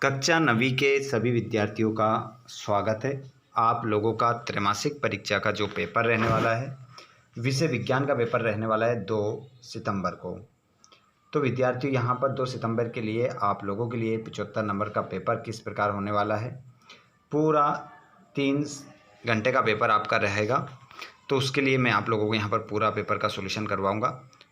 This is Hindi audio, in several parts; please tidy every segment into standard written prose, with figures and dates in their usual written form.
कक्षा 9वीं के सभी विद्यार्थियों का स्वागत है। आप लोगों का त्रैमासिक परीक्षा का जो पेपर रहने वाला है, विषय विज्ञान का पेपर रहने वाला है 2 सितंबर को। तो विद्यार्थियों, यहाँ पर 2 सितंबर के लिए आप लोगों के लिए 75 नंबर का पेपर किस प्रकार होने वाला है। पूरा 3 घंटे का पेपर आपका रहेगा, तो उसके लिए मैं आप लोगों को यहाँ पर पूरा पेपर का सॉल्यूशन करवाऊँगा,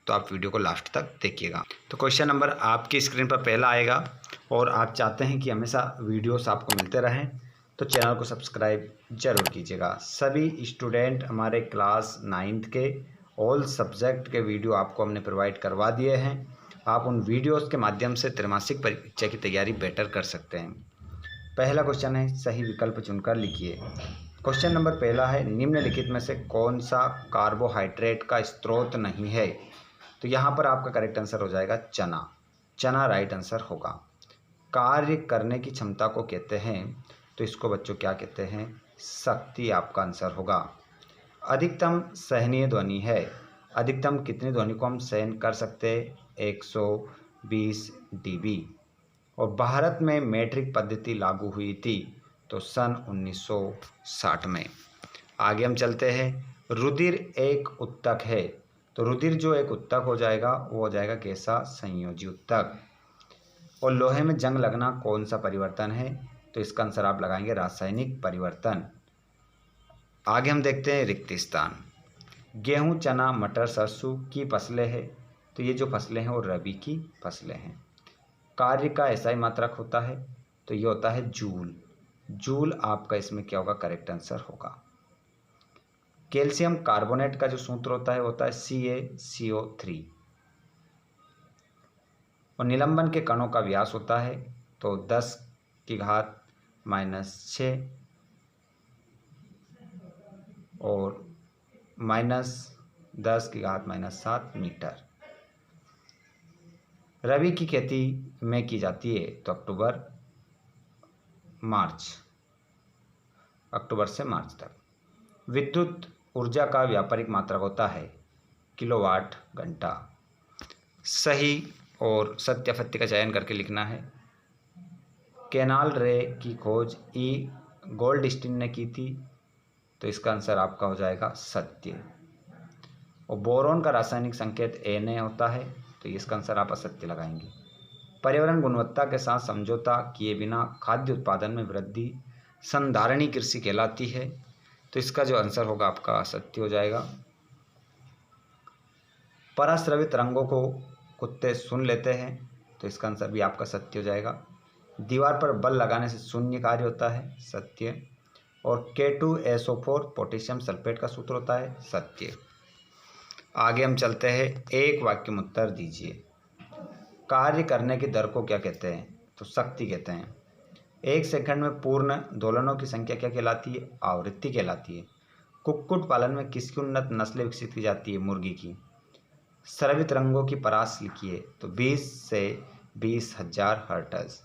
तो आप वीडियो को लास्ट तक देखिएगा। तो क्वेश्चन नंबर आपकी स्क्रीन पर पहला आएगा, और आप चाहते हैं कि हमेशा वीडियोस आपको मिलते रहें तो चैनल को सब्सक्राइब जरूर कीजिएगा। सभी स्टूडेंट हमारे क्लास 9th के ऑल सब्जेक्ट के वीडियो आपको हमने प्रोवाइड करवा दिए हैं। आप उन वीडियोस के माध्यम से त्रैमासिक परीक्षा की तैयारी बेटर कर सकते हैं। पहला क्वेश्चन है, सही विकल्प चुनकर लिखिए। क्वेश्चन नंबर पहला है, निम्नलिखित में से कौन सा कार्बोहाइड्रेट का स्रोत नहीं है। तो यहाँ पर आपका करेक्ट आंसर हो जाएगा चना। चना राइट आंसर होगा। कार्य करने की क्षमता को कहते हैं, तो इसको बच्चों क्या कहते हैं, शक्ति आपका आंसर होगा। अधिकतम सहनीय ध्वनि है। अधिकतम कितनी ध्वनि को हम सहन कर सकते हैं, 120 dB। और भारत में मैट्रिक पद्धति लागू हुई थी तो सन 1960 में। आगे हम चलते हैं, रुधिर एक उत्तक है। तो रुधिर जो एक उत्तक हो जाएगा वो हो जाएगा कैसा, संयोजी उत्तक। और लोहे में जंग लगना कौन सा परिवर्तन है, तो इसका आंसर आप लगाएंगे रासायनिक परिवर्तन। आगे हम देखते हैं रिक्त स्थान। गेहूं, चना, मटर, सरसों की फसलें हैं, तो ये जो फसलें हैं वो रबी की फसलें हैं। कार्य का एसआई मात्रक होता है, तो ये होता है जूल। जूल आपका इसमें क्या होगा, करेक्ट आंसर होगा। कैल्शियम कार्बोनेट का जो सूत्र होता है CaCO3। और निलंबन के कणों का व्यास होता है तो 10⁻⁻6 और -10⁻⁻7 मीटर। रबी की खेती में की जाती है तो अक्टूबर से मार्च तक। विद्युत ऊर्जा का व्यापारिक मात्रक होता है किलोवाट घंटा। सही और सत्य फत्य का चयन करके लिखना है। कैनाल रे की खोज ई गोल्डस्टीन ने की थी, तो इसका आंसर आपका हो जाएगा सत्य। और बोरोन का रासायनिक संकेत Na होता है, तो इसका आंसर आप असत्य लगाएंगे। पर्यावरण गुणवत्ता के साथ समझौता किए बिना खाद्य उत्पादन में वृद्धि संधारणी कृषि कहलाती है, तो इसका जो आंसर होगा आपका असत्य हो जाएगा। पराश्रवित रंगों को कुत्ते सुन लेते हैं, तो इसका आंसर भी आपका सत्य हो जाएगा। दीवार पर बल लगाने से शून्य कार्य होता है, सत्य। और K2SO4 पोटेशियम सल्फेट का सूत्र होता है, सत्य। आगे हम चलते हैं, एक वाक्य में उत्तर दीजिए। कार्य करने की दर को क्या कहते हैं, तो शक्ति कहते हैं। 1 सेकंड में पूर्ण दोलनों की संख्या क्या कहलाती है, आवृत्ति कहलाती है। कुक्कुट पालन में किसकी उन्नत नस्लें विकसित की जाती है, मुर्गी की। स्रवित रंगों की परास लिखिए, तो 20 से 20,000 हर्ट्ज।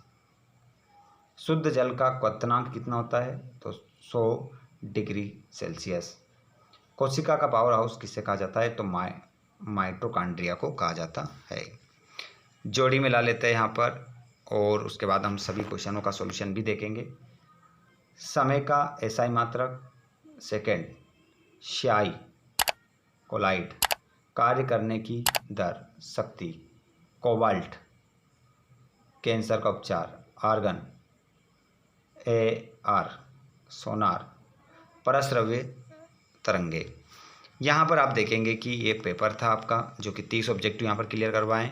शुद्ध जल का क्वथनांक कितना होता है, तो 100 डिग्री सेल्सियस। कोशिका का पावर हाउस किसे कहा जाता है, तो माइटोकॉन्ड्रिया को कहा जाता है। जोड़ी मिला लेते हैं यहाँ पर, और उसके बाद हम सभी क्वेश्चनों का सॉल्यूशन भी देखेंगे। समय का एसआई मात्रक सेकेंड, श्याई कोलाइड। कार्य करने की दर शक्ति, कोबाल्ट। कैंसर का उपचार, आर्गन, AR सोनार। परश्रव्य तरंगे। यहाँ पर आप देखेंगे कि ये पेपर था आपका, जो कि 30 ऑब्जेक्टिव यहाँ पर क्लियर करवाएं।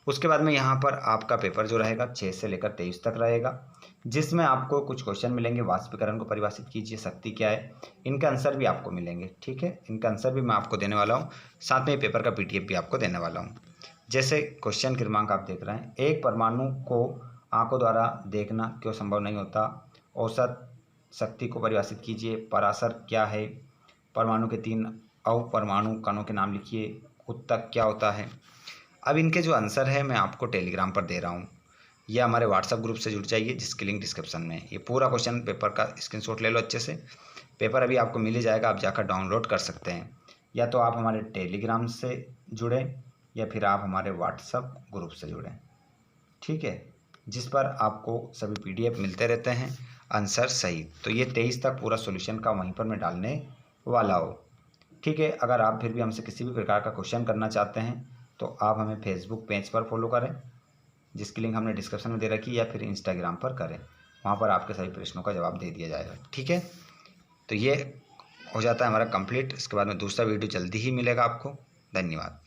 उसके बाद में यहाँ पर आपका पेपर जो रहेगा 6 से लेकर 23 तक रहेगा, जिसमें आपको कुछ क्वेश्चन मिलेंगे। वाष्पीकरण को परिभाषित कीजिए, शक्ति क्या है, इनका आंसर भी आपको मिलेंगे। ठीक है, इनका आंसर भी मैं आपको देने वाला हूँ, साथ में पेपर का PDF भी आपको देने वाला हूँ। जैसे क्वेश्चन क्रमांक आप देख रहे हैं, एक परमाणु को आंखों द्वारा देखना क्यों संभव नहीं होता। औसत शक्ति को परिभाषित कीजिए। पराशर क्या है। परमाणु के 3 अपरमाणु कणों के नाम लिखिए। उत्तक क्या होता है। अब इनके जो आंसर है मैं आपको टेलीग्राम पर दे रहा हूँ, या हमारे व्हाट्सएप ग्रुप से जुड़ जाइए, जिसकी लिंक डिस्क्रिप्शन में है। ये पूरा क्वेश्चन पेपर का स्क्रीनशॉट ले लो अच्छे से। पेपर अभी आपको मिल ही जाएगा, आप जाकर डाउनलोड कर सकते हैं। या तो आप हमारे टेलीग्राम से जुड़ें, या फिर आप हमारे व्हाट्सएप ग्रुप से जुड़ें। ठीक है। जिस पर आपको सभी PDF मिलते रहते हैं आंसर सही। तो ये 23 तक पूरा सॉल्यूशन का वहीं पर मैं डालने वाला हूँ। ठीक है, अगर आप फिर भी हमसे किसी भी प्रकार का क्वेश्चन करना चाहते हैं तो आप हमें फेसबुक पेज पर फॉलो करें, जिसकी लिंक हमने डिस्क्रिप्शन में दे रखी है, या फिर इंस्टाग्राम पर करें, वहाँ पर आपके सभी प्रश्नों का जवाब दे दिया जाएगा। ठीक है, तो ये हो जाता है हमारा कंप्लीट। इसके बाद में दूसरा वीडियो जल्दी ही मिलेगा आपको। धन्यवाद।